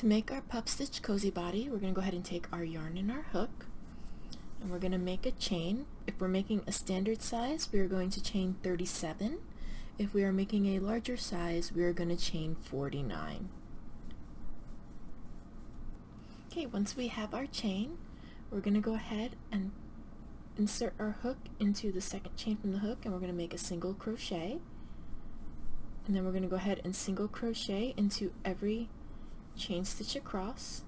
To make our puff stitch cozy body, we're going to go ahead and take our yarn and our hook, and we're going to make a chain. If we're making a standard size, we are going to chain 37. If we are making a larger size, we are going to chain 49. Okay, once we have our chain, we're going to go ahead and insert our hook into the second chain from the hook, and we're going to make a single crochet, and then we're going to go ahead and single crochet into every chain stitch across.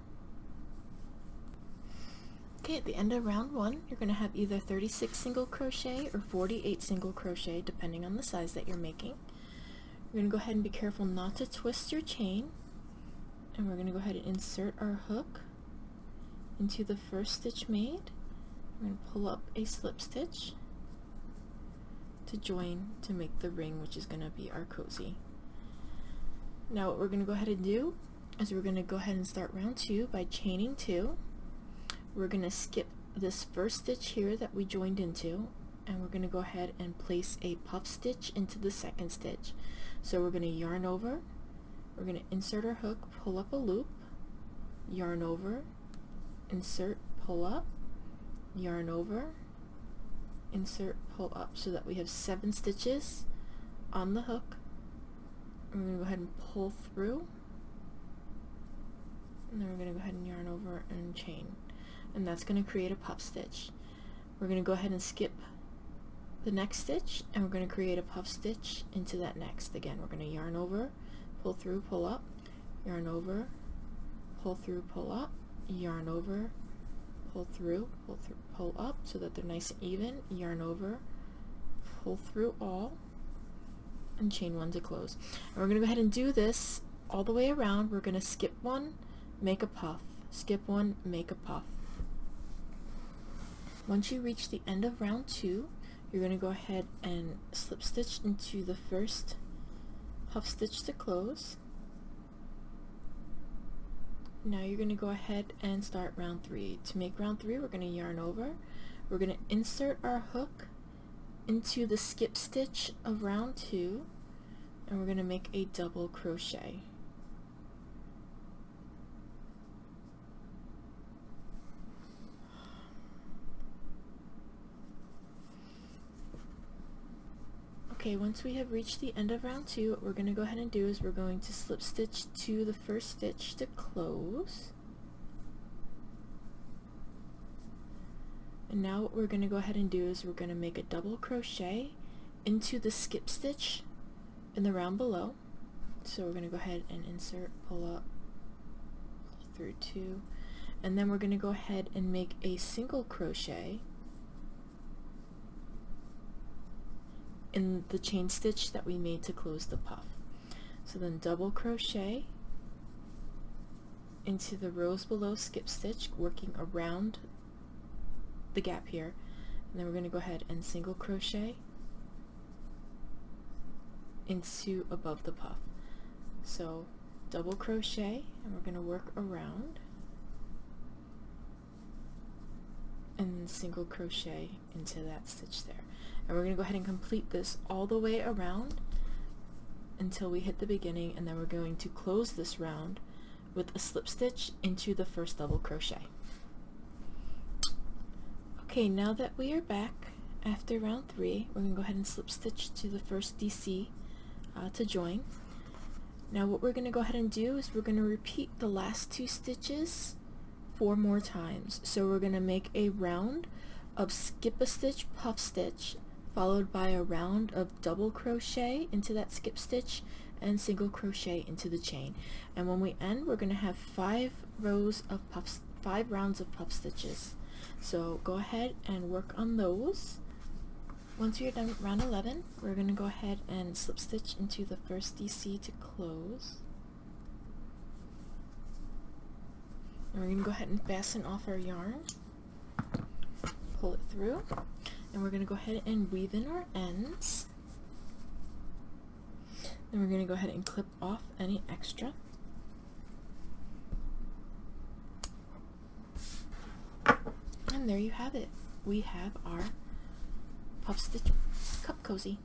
Okay, at the end of round 1, you're going to have either 36 single crochet or 48 single crochet depending on the size that you're making. You're going to go ahead and be careful not to twist your chain, and we're going to go ahead and insert our hook into the first stitch made. We're going to pull up a slip stitch to join to make the ring, which is going to be our cozy. Now what we're going to go ahead and do is we're going to go ahead and start round 2 by chaining 2. We're going to skip this first stitch here that we joined into, and we're going to go ahead and place a puff stitch into the second stitch. So we're going to yarn over, we're going to insert our hook, pull up a loop, yarn over, insert, pull up, yarn over, insert, pull up, so that we have 7 stitches on the hook. We're going to go ahead and pull through, and then we're going to go ahead and yarn over and chain, and that's going to create a puff stitch. We're going to go ahead and skip the next stitch, and we're going to create a puff stitch into that next. Again, we're going to yarn over, pull through, pull up, yarn over, pull through, pull up, yarn over, pull through, pull up, so that they're nice and even, yarn over, pull through all, and chain 1 to close. And we're going to go ahead and do this all the way around. We're going to skip 1, make a puff, skip 1, make a puff. Once you reach the end of round 2, you're going to go ahead and slip stitch into the first puff stitch to close. Now you're going to go ahead and start round 3. To make round 3, we're going to yarn over, we're going to insert our hook into the skip stitch of round 2, and we're going to make a double crochet. Okay, once we have reached the end of round 2, what we're going to go ahead and do is we're going to slip stitch to the first stitch to close. And now what we're going to go ahead and do is we're going to make a double crochet into the skip stitch in the round below. So we're going to go ahead and insert, pull up, pull through 2, and then we're going to go ahead and make a single crochet in the chain stitch that we made to close the puff. So then double crochet into the rows below skip stitch, working around the gap here, and then we're going to go ahead and single crochet into above the puff. So double crochet, and we're going to work around, and then single crochet into that stitch there. And we're going to go ahead and complete this all the way around until we hit the beginning, and then we're going to close this round with a slip stitch into the first double crochet. Okay, now that we are back after round 3, we're going to go ahead and slip stitch to the first DC to join. Now what we're going to go ahead and do is we're going to repeat the last 2 stitches 4 more times. So we're going to make a round of skip a stitch, puff stitch, followed by a round of double crochet into that skip stitch and single crochet into the chain. And when we end, we're going to have 5 rounds of puff stitches. So go ahead and work on those. Once you're done with round 11, we're going to go ahead and slip stitch into the first DC to close. And we're going to go ahead and fasten off our yarn, pull it through, and we're going to go ahead and weave in our ends. Then we're going to go ahead and clip off any extra. And there you have it. We have our puff stitch cup cozy.